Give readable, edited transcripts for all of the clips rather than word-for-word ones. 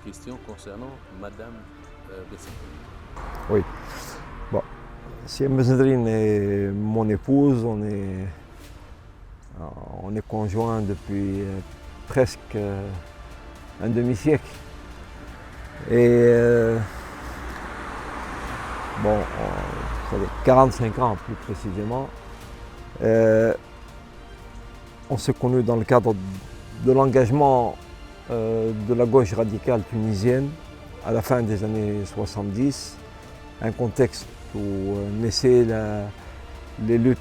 question concernant Madame Bessin. Oui. Bon. Siem Bessedrine est mon épouse, on est conjoints depuis presque un demi-siècle. Et bon, ça fait 45 ans plus précisément. On s'est connus dans le cadre de l'engagement de la gauche radicale tunisienne à la fin des années 70, un contexte où naissaient les luttes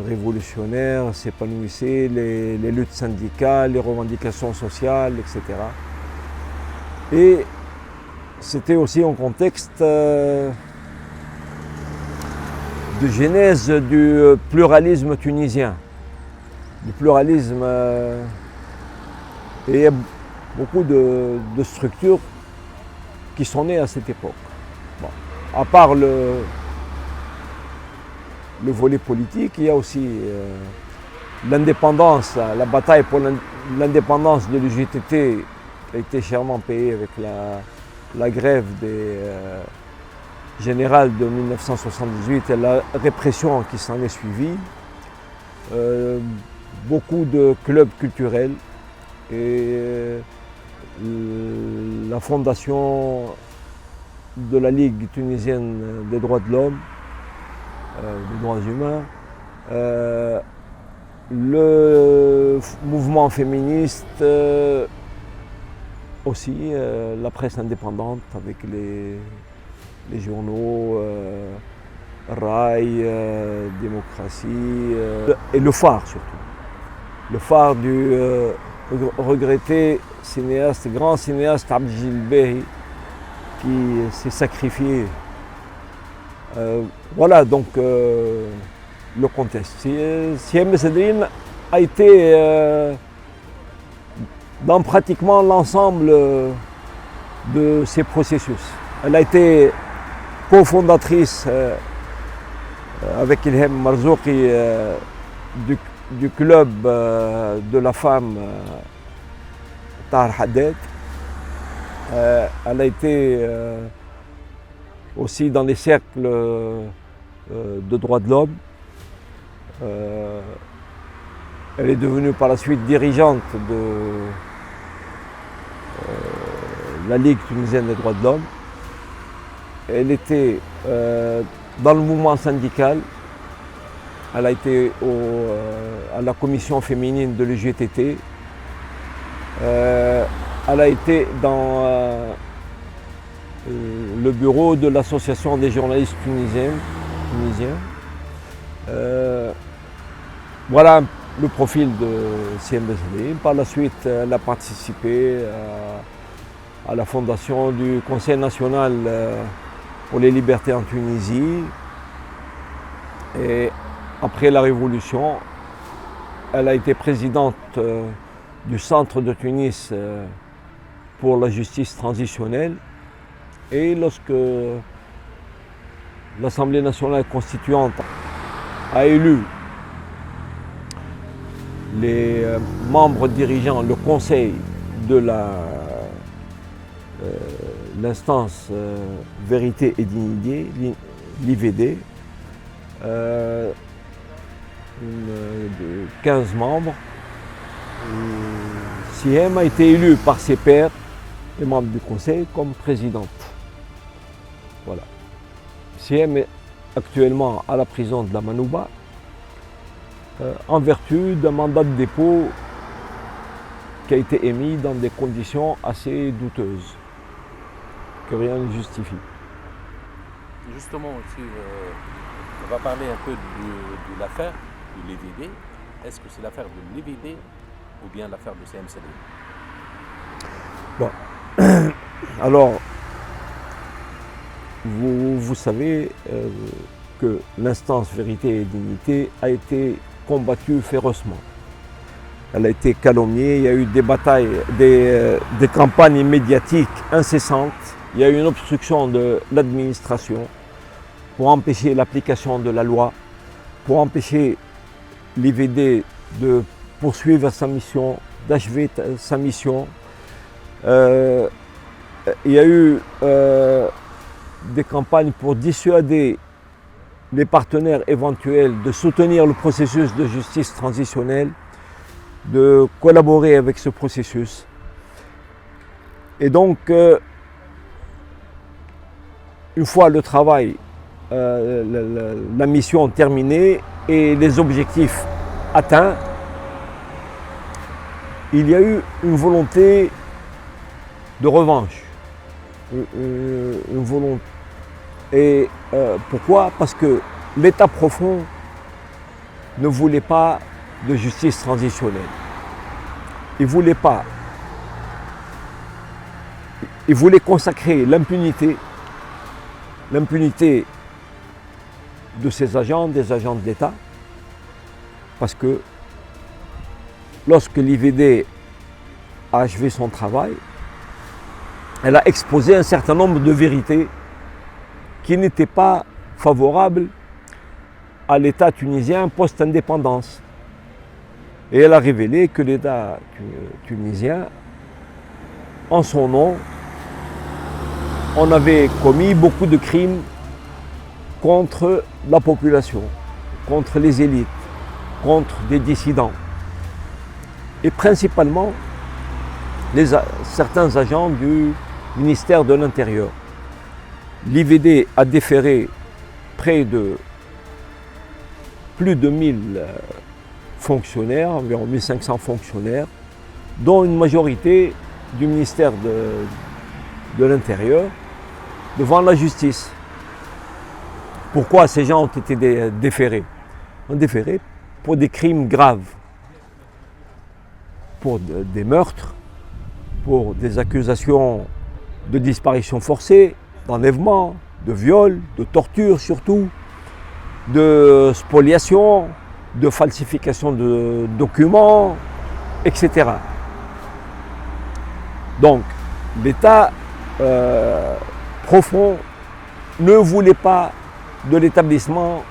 révolutionnaires, s'épanouissaient les luttes syndicales, les revendications sociales, etc. Et c'était aussi un contexte de genèse du pluralisme tunisien. Du pluralisme et il y a beaucoup de structures qui sont nées à cette époque. Bon. À part le volet politique, il y a aussi l'indépendance, la bataille pour l'indépendance de l'UGTT a été chèrement payée avec la grève des générales de 1978 et la répression qui s'en est suivie. Beaucoup de clubs culturels et la fondation de la Ligue tunisienne des droits de l'homme, des droits humains, le mouvement féministe, aussi la presse indépendante avec les journaux, Rail, Démocratie, et le phare surtout. Le phare du regretté cinéaste, grand cinéaste Abdel Behi, qui s'est sacrifié. Voilà donc le contexte. Siem Bessedrine a été dans pratiquement l'ensemble de ces processus. Elle a été cofondatrice avec Ilhem Marzouki du club de la femme Tahar Haddad. Elle a été aussi dans les cercles de droits de l'homme. Elle est devenue par la suite dirigeante de la Ligue tunisienne des droits de l'homme. Elle était dans le mouvement syndical. Elle a été à la commission féminine de l'UGTT. Elle a été dans le bureau de l'association des journalistes tunisiens. Voilà le profil de Siem Bessedrine. Par la suite, elle a participé à la fondation du Conseil national pour les libertés en Tunisie. Et après la Révolution, elle a été présidente du Centre de Tunis pour la justice transitionnelle. Et lorsque l'Assemblée nationale constituante a élu les membres dirigeants, le conseil de l'instance Vérité et Dignité, l'IVD, de 15 membres. Siem a été élue par ses pairs, les membres du conseil, comme présidente. Voilà. Siem est actuellement à la prison de la Manouba en vertu d'un mandat de dépôt qui a été émis dans des conditions assez douteuses, que rien ne justifie. Justement, aussi, on va parler un peu de l'affaire de l'IVD. Est-ce que c'est l'affaire de l'IVD ou bien l'affaire de Siem Bessedrine? Bon. Alors, vous savez que l'instance Vérité et Dignité a été combattue férocement. Elle a été calomniée, il y a eu des batailles, des campagnes médiatiques incessantes. Il y a eu une obstruction de l'administration pour empêcher l'application de la loi, pour empêcher l'IVD de poursuivre sa mission, d'achever sa mission. il y a eu des campagnes pour dissuader les partenaires éventuels de soutenir le processus de justice transitionnelle, de collaborer avec ce processus. Et donc, une fois le travail, la mission terminée et les objectifs atteints, il y a eu une volonté de revanche. Une volonté. Et pourquoi? Parce que l'État profond ne voulait pas de justice transitionnelle. Il voulait pas. Il voulait consacrer l'impunité de ses agents, des agents de l'État, parce que lorsque l'IVD a achevé son travail, elle a exposé un certain nombre de vérités qui n'étaient pas favorables à l'État tunisien post-indépendance. Et elle a révélé que l'État tunisien, en son nom, on avait commis beaucoup de crimes contre la population, contre les élites, contre des dissidents. Et principalement certains agents du ministère de l'Intérieur. L'IVD a déféré plus de 1000 fonctionnaires, environ 1500 fonctionnaires, dont une majorité du ministère de l'Intérieur, devant la justice. Pourquoi ces gens ont été déférés? Ont déféré pour des crimes graves, pour des meurtres, pour des accusations de disparition forcée, d'enlèvement, de viol, de torture surtout, de spoliation, de falsification de documents, etc. Donc, l'État profond ne voulait pas de l'établissement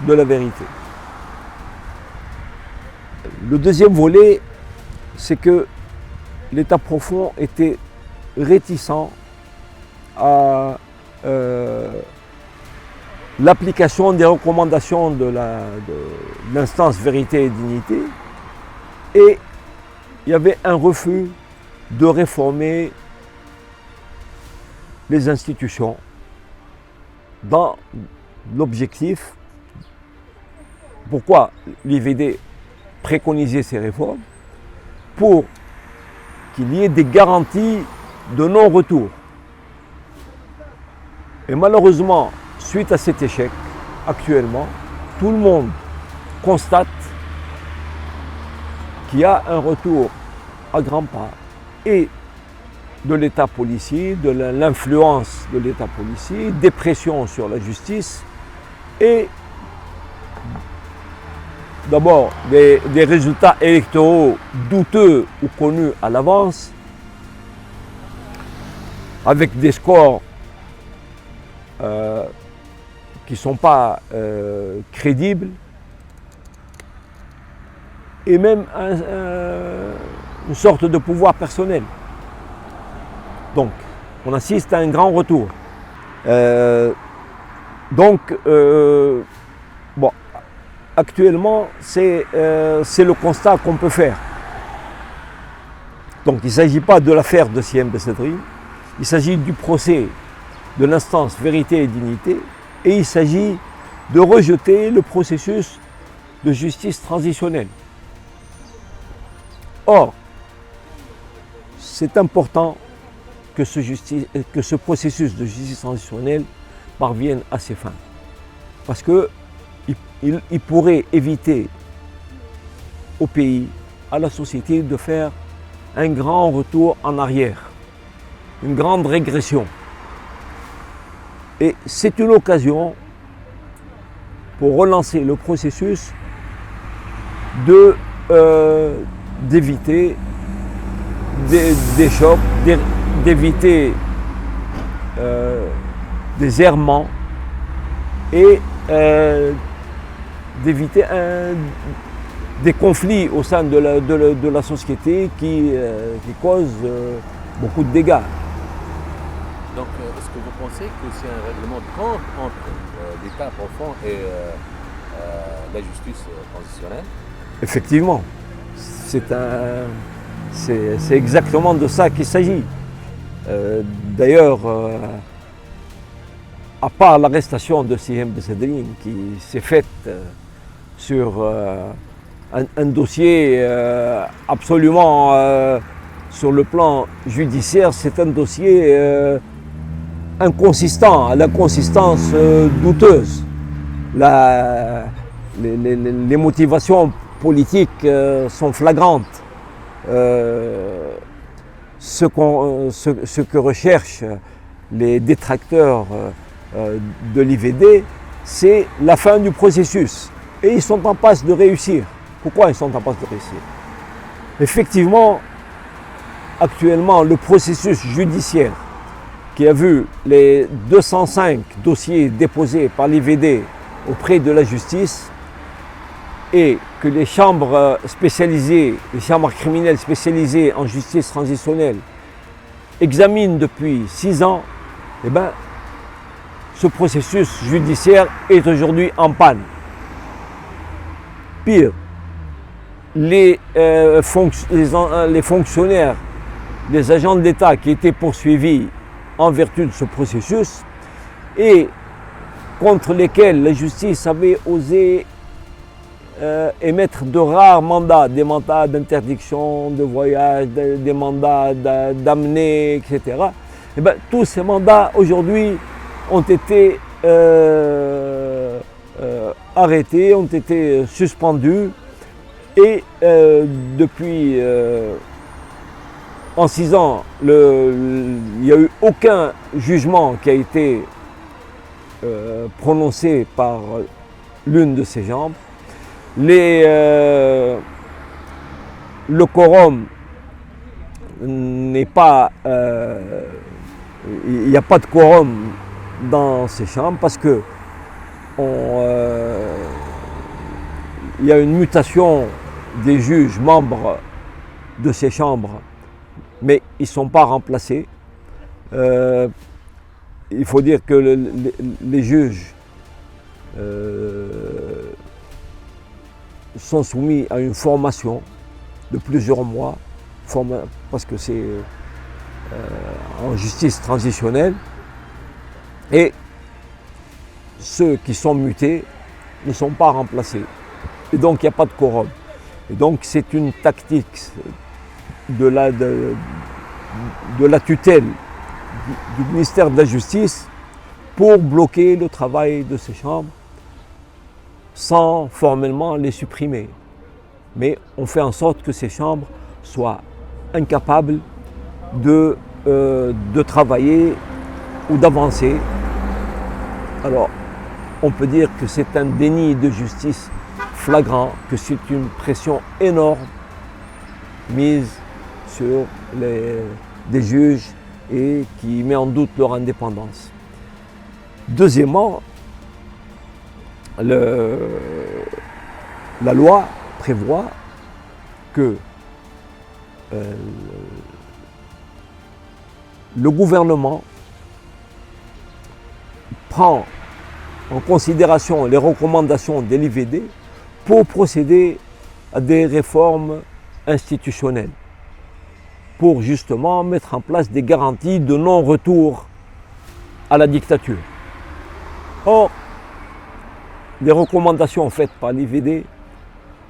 de la vérité. Le deuxième volet, c'est que l'État profond était réticent à l'application des recommandations de l'instance Vérité et Dignité, et il y avait un refus de réformer les institutions dans l'objectif. Pourquoi l'IVD préconisait ces réformes? Pour qu'il y ait des garanties de non-retour. Et malheureusement, suite à cet échec, actuellement, tout le monde constate qu'il y a un retour à grands pas et de l'État policier, de l'influence de l'État policier, des pressions sur la justice et d'abord des résultats électoraux douteux ou connus à l'avance, avec des scores qui ne sont pas crédibles, et même une sorte de pouvoir personnel. Donc, on assiste à un grand retour. Bon, actuellement, c'est le constat qu'on peut faire. Donc, il ne s'agit pas de l'affaire de Siem Bessedri, il s'agit du procès de l'instance Vérité et Dignité, et il s'agit de rejeter le processus de justice transitionnelle. Or, c'est important que ce processus de justice transitionnelle parvienne à ses fins. Parce qu'il pourrait éviter au pays, à la société, de faire un grand retour en arrière, une grande régression. Et c'est une occasion pour relancer le processus d'éviter des chocs, d'éviter des errements et d'éviter des conflits au sein de la société qui causent beaucoup de dégâts. Donc, est-ce que vous pensez que c'est un règlement de compte entre l'État profond et la justice transitionnelle? Effectivement, c'est exactement de ça qu'il s'agit. D'ailleurs, à part l'arrestation de Sihem Bessedrine qui s'est faite sur un dossier absolument sur le plan judiciaire, c'est un dossier inconsistant, à la consistance douteuse. Les motivations politiques sont flagrantes. Ce que recherchent les détracteurs de l'IVD, c'est la fin du processus. Et ils sont en passe de réussir. Pourquoi ils sont en passe de réussir? Effectivement, actuellement, le processus judiciaire qui a vu les 205 dossiers déposés par l'IVD auprès de la justice et que les chambres spécialisées, les chambres criminelles spécialisées en justice transitionnelle examinent depuis 6 ans, eh bien, ce processus judiciaire est aujourd'hui en panne. Pire, les fonctionnaires, les agents de l'État qui étaient poursuivis en vertu de ce processus et contre lesquels la justice avait osé émettre de rares mandats, des mandats d'interdiction de voyage, des mandats d'amener, etc. Et bien, tous ces mandats aujourd'hui ont été arrêtés, ont été suspendus et depuis en 6 ans, il n'y a eu aucun jugement qui a été prononcé par l'une de ces chambres. Le quorum n'est pas... il n'y a pas de quorum dans ces chambres parce que il y a une mutation des juges membres de ces chambres, mais ils ne sont pas remplacés. Il faut dire que les juges sont soumis à une formation de plusieurs mois, parce que c'est en justice transitionnelle, et ceux qui sont mutés ne sont pas remplacés. Et donc il n'y a pas de quorum. Et donc c'est une tactique de la tutelle du ministère de la Justice pour bloquer le travail de ces chambres sans formellement les supprimer. Mais on fait en sorte que ces chambres soient incapables de travailler ou d'avancer. Alors, on peut dire que c'est un déni de justice flagrant, que c'est une pression énorme mise sur des juges et qui met en doute leur indépendance. Deuxièmement, la loi prévoit que le gouvernement prend en considération les recommandations de l'IVD pour procéder à des réformes institutionnelles, pour justement mettre en place des garanties de non-retour à la dictature. Or, les recommandations faites par l'IVD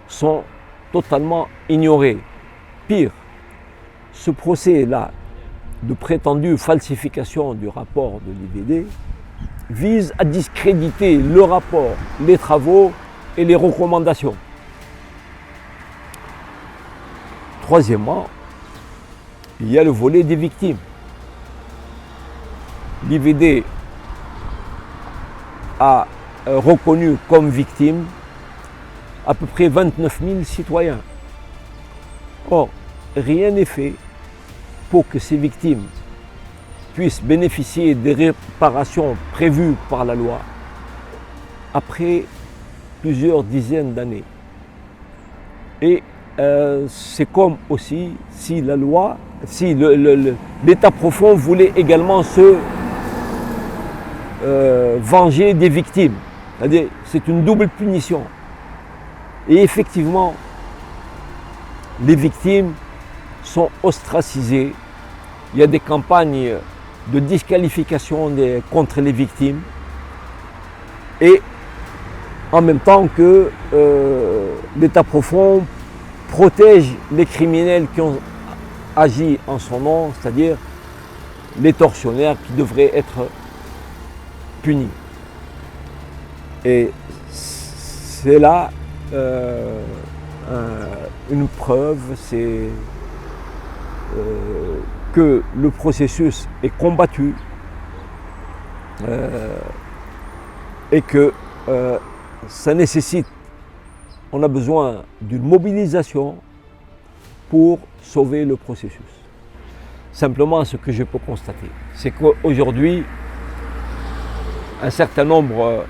sont totalement ignorées. Pire, ce procès-là de prétendue falsification du rapport de l'IVD vise à discréditer le rapport, les travaux et les recommandations. Troisièmement, il y a le volet des victimes. L'IVD a reconnu comme victimes à peu près 29 000 citoyens. Or, rien n'est fait pour que ces victimes puissent bénéficier des réparations prévues par la loi après plusieurs dizaines d'années. Et c'est comme aussi si la loi, si l'État profond voulait également se venger des victimes. C'est-à-dire, c'est une double punition. Et effectivement, les victimes sont ostracisées. Il y a des campagnes de disqualification contre les victimes. Et en même temps que l'État profond protège les criminels qui ont agi en son nom, c'est-à-dire les tortionnaires qui devraient être punis. Et c'est là une preuve, c'est que le processus est combattu et que ça nécessite, on a besoin d'une mobilisation pour sauver le processus. Simplement, ce que je peux constater, c'est qu'aujourd'hui, un certain nombre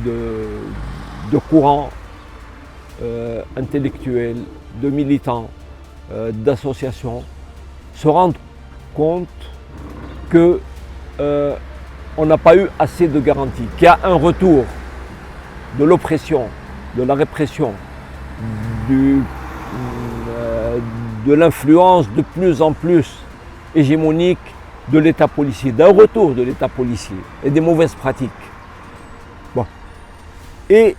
de courants intellectuels, de militants, d'associations se rendent compte que on n'a pas eu assez de garanties, qu'il y a un retour de l'oppression, de la répression, de l'influence de plus en plus hégémonique de l'État policier, d'un retour de l'État policier et des mauvaises pratiques. Bon. Et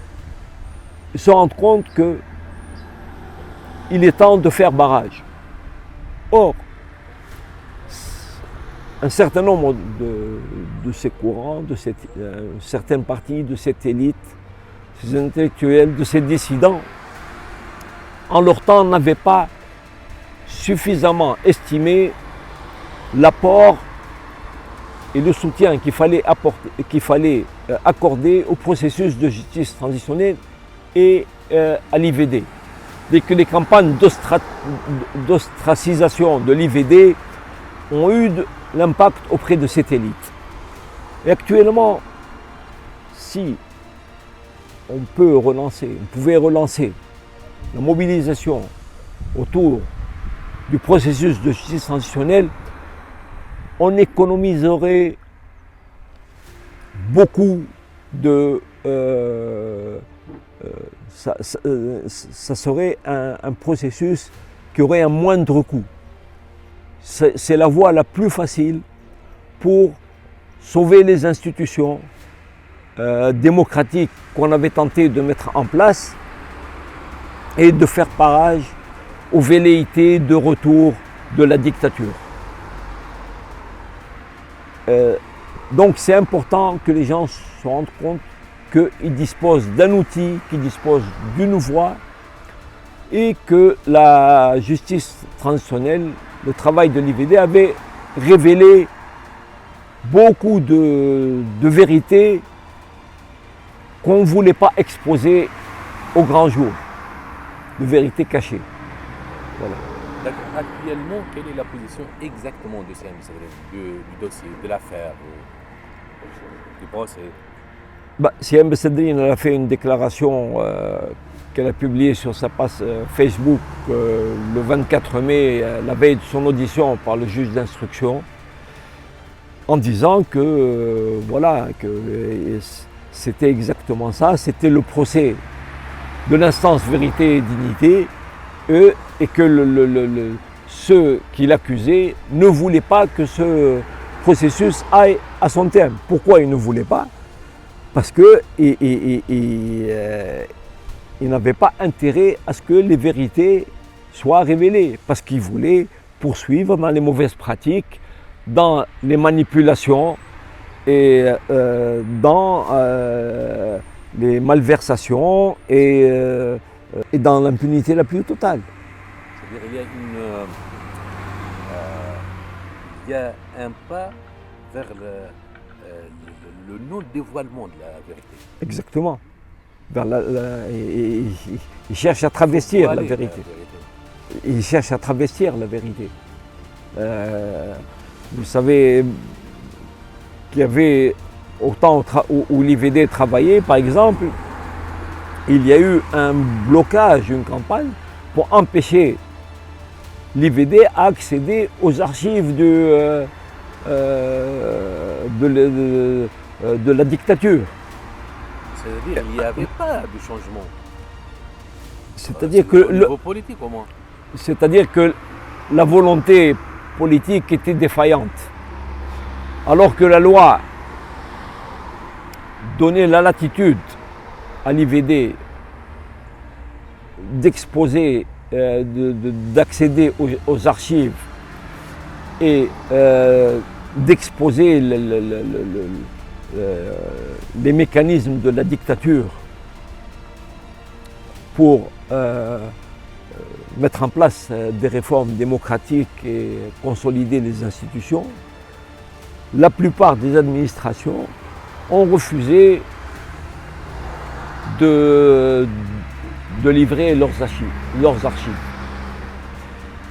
ils se rendent compte qu'il est temps de faire barrage. Or, un certain nombre de ces courants, certaines parties de cette élite, ces intellectuels, de ces dissidents, en leur temps n'avaient pas suffisamment estimé l'apport et le soutien qu'il fallait accorder au processus de justice transitionnelle et à l'IVD. Dès que les campagnes d'ostracisation de l'IVD ont eu l'impact auprès de cette élite. Et actuellement, si on pouvait relancer la mobilisation autour du processus de justice transitionnelle, on économiserait beaucoup de... ça serait un processus qui aurait un moindre coût. C'est la voie la plus facile pour sauver les institutions démocratiques qu'on avait tenté de mettre en place et de faire barrage aux velléités de retour de la dictature. Donc c'est important que les gens se rendent compte qu'ils disposent d'un outil, qu'ils disposent d'une voie et que la justice transitionnelle, le travail de l'IVD avait révélé beaucoup de vérités qu'on ne voulait pas exposer au grand jour, de vérités cachées. Voilà. Actuellement, quelle est la position exactement de CM du dossier, de l'affaire, du procès? CM Bessedrine a fait une déclaration qu'elle a publiée sur sa page Facebook le 24 mai, la veille de son audition par le juge d'instruction, en disant que voilà, que c'était exactement ça, c'était le procès de l'instance Vérité et Dignité, et que ceux qui l'accusaient ne voulaient pas que ce processus aille à son terme. Pourquoi ils ne voulaient pas? Parce qu'ils n'avaient pas intérêt à ce que les vérités soient révélées, parce qu'ils voulaient poursuivre dans les mauvaises pratiques, dans les manipulations et dans les malversations et dans l'impunité la plus totale. C'est-à-dire il y a un pas vers le non-dévoilement de la vérité. Exactement. Il cherche à travestir la vérité. Il cherche à travestir la vérité. Vous savez qu'il y avait, au temps où l'IVD travaillait, par exemple, il y a eu un blocage, une campagne, pour empêcher l'IVD à accéder aux archives de la dictature. C'est-à-dire qu'il n'y avait pas de changement. C'est-à-dire Au niveau politique au moins. c'est-à-dire que la volonté politique était défaillante. Alors que la loi donnait la latitude à l'IVD d'exposer, d'accéder aux archives et d'exposer les mécanismes de la dictature pour mettre en place des réformes démocratiques et consolider les institutions, la plupart des administrations ont refusé de livrer leurs archives.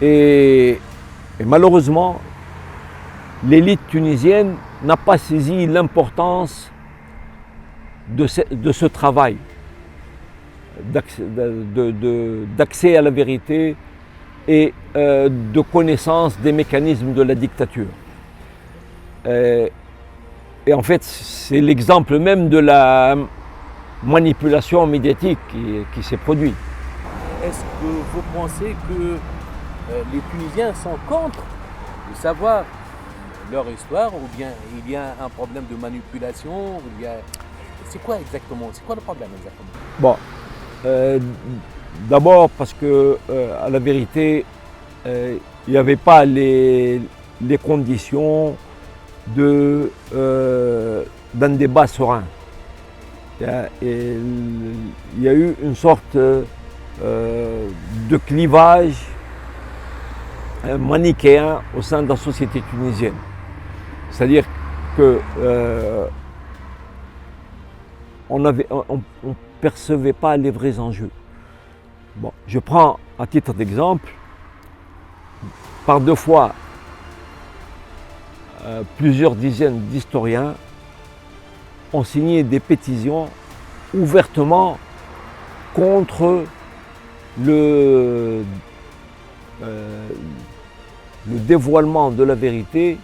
Et malheureusement, l'élite tunisienne n'a pas saisi l'importance de ce travail d'accès à la vérité et de connaissance des mécanismes de la dictature. Et en fait, c'est l'exemple même de la manipulation médiatique qui s'est produite. Est-ce que vous pensez que les Tunisiens sont contre de savoir leur histoire ou bien il y a un problème de manipulation C'est quoi exactement? C'est quoi le problème exactement? Bon, d'abord parce que à la vérité, il n'y avait pas les conditions d'un débat serein. Il y a eu une sorte de clivage manichéen au sein de la société tunisienne. C'est-à-dire que on ne percevait pas les vrais enjeux. Bon, je prends à titre d'exemple, par deux fois, plusieurs dizaines d'historiens ont signé des pétitions ouvertement contre le dévoilement de la vérité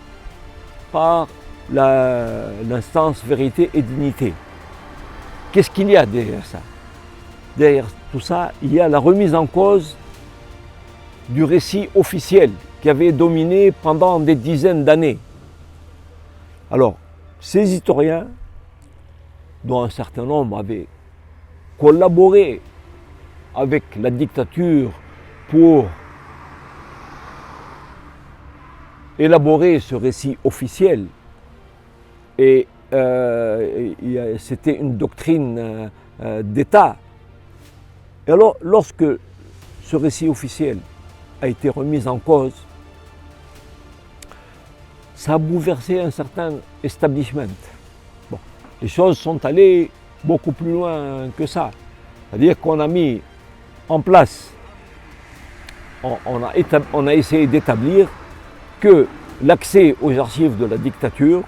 par l'instance Vérité et Dignité. Qu'est-ce qu'il y a derrière ça? Derrière tout ça, il y a la remise en cause du récit officiel qui avait dominé pendant des dizaines d'années. Alors, ces historiens, dont un certain nombre avaient collaboré avec la dictature pour élaborer ce récit officiel, et c'était une doctrine d'État. Et alors, lorsque ce récit officiel a été remis en cause, ça a bouleversé un certain establishment. Bon, les choses sont allées beaucoup plus loin que ça. C'est-à-dire qu'on a mis en place, on a essayé d'établir que l'accès aux archives de la dictature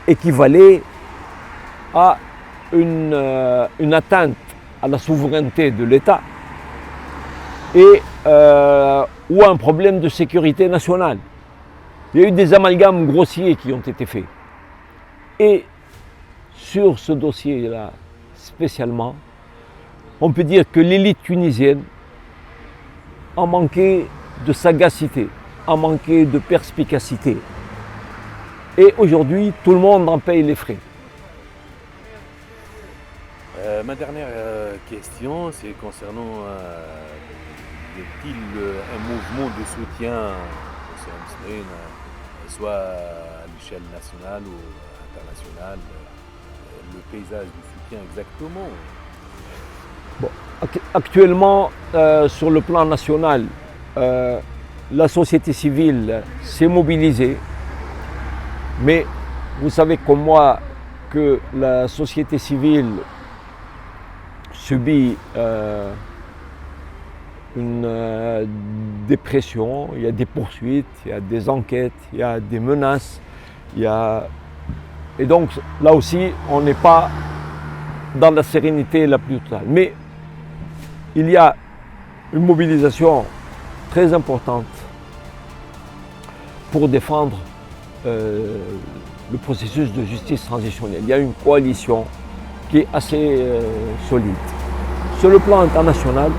équivalait à une atteinte à la souveraineté de l'État et ou à un problème de sécurité nationale. Il y a eu des amalgames grossiers qui ont été faits. Et sur ce dossier-là, spécialement, on peut dire que l'élite tunisienne a manqué de sagacité, a manqué de perspicacité. Et aujourd'hui, tout le monde en paye les frais. Ma dernière question, c'est concernant y a-t-il un mouvement de soutien au CM soit à l'échelle nationale ou internationale, le paysage du soutien exactement? Bon, actuellement, sur le plan national, la société civile s'est mobilisée, mais vous savez comme moi que la société civile subit une dépression, il y a des poursuites, il y a des enquêtes, il y a des menaces, et donc là aussi on n'est pas dans la sérénité la plus totale. Mais il y a une mobilisation très importante pour défendre le processus de justice transitionnelle. Il y a une coalition qui est assez solide. Sur le plan international,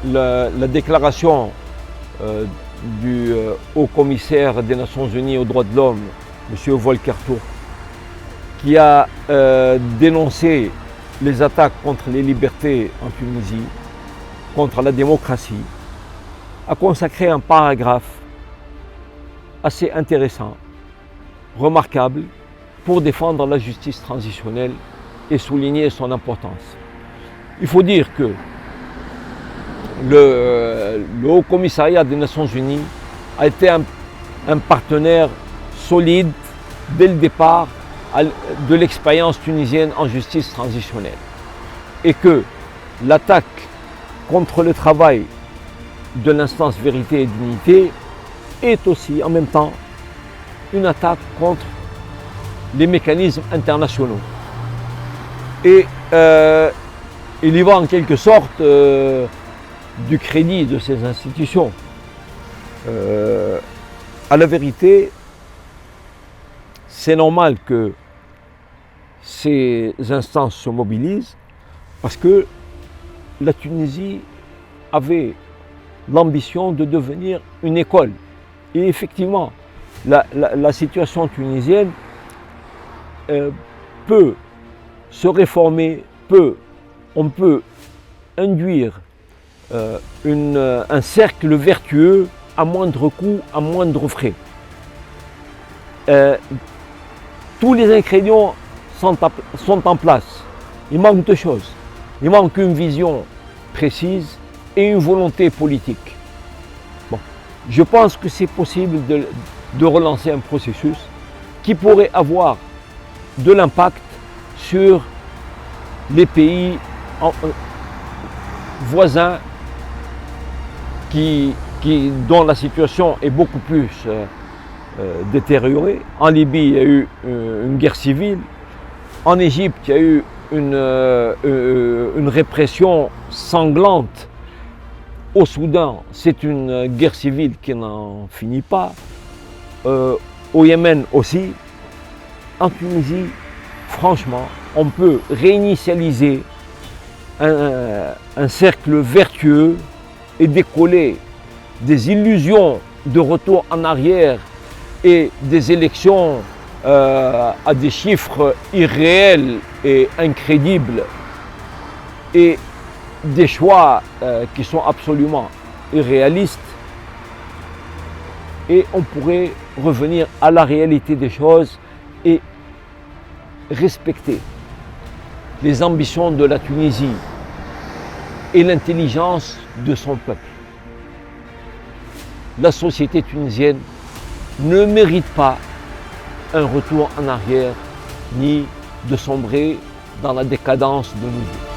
la déclaration du haut commissaire des Nations Unies aux droits de l'homme, M. Volker Turk, qui a dénoncé les attaques contre les libertés en Tunisie, contre la démocratie, a consacré un paragraphe assez intéressant, remarquable, pour défendre la justice transitionnelle et souligner son importance. Il faut dire que le Haut Commissariat des Nations Unies a été un partenaire solide dès le départ de l'expérience tunisienne en justice transitionnelle. Et que l'attaque contre le travail de l'instance Vérité et Dignité est aussi en même temps une attaque contre les mécanismes internationaux. Et il y va en quelque sorte du crédit de ces institutions. À la vérité, c'est normal que ces instances se mobilisent parce que la Tunisie avait l'ambition de devenir une école. Et effectivement, la situation tunisienne peut se réformer, on peut induire un cercle vertueux à moindre coût, à moindre frais. Tous les ingrédients sont en place. Il manque deux choses. Il manque une vision précise et une volonté politique. Bon, je pense que c'est possible de relancer un processus qui pourrait avoir de l'impact sur les pays voisins dont la situation est beaucoup plus détériorée. En Libye, il y a eu une guerre civile. En Égypte, il y a eu une répression sanglante. Au Soudan, c'est une guerre civile qui n'en finit pas. Au Yémen aussi. En Tunisie, franchement, on peut réinitialiser un cercle vertueux et décoller des illusions de retour en arrière et des élections à des chiffres irréels et incrédibles et des choix qui sont absolument irréalistes, et on pourrait revenir à la réalité des choses et respecter les ambitions de la Tunisie et l'intelligence de son peuple. La société tunisienne ne mérite pas un retour en arrière ni de sombrer dans la décadence de nos jours.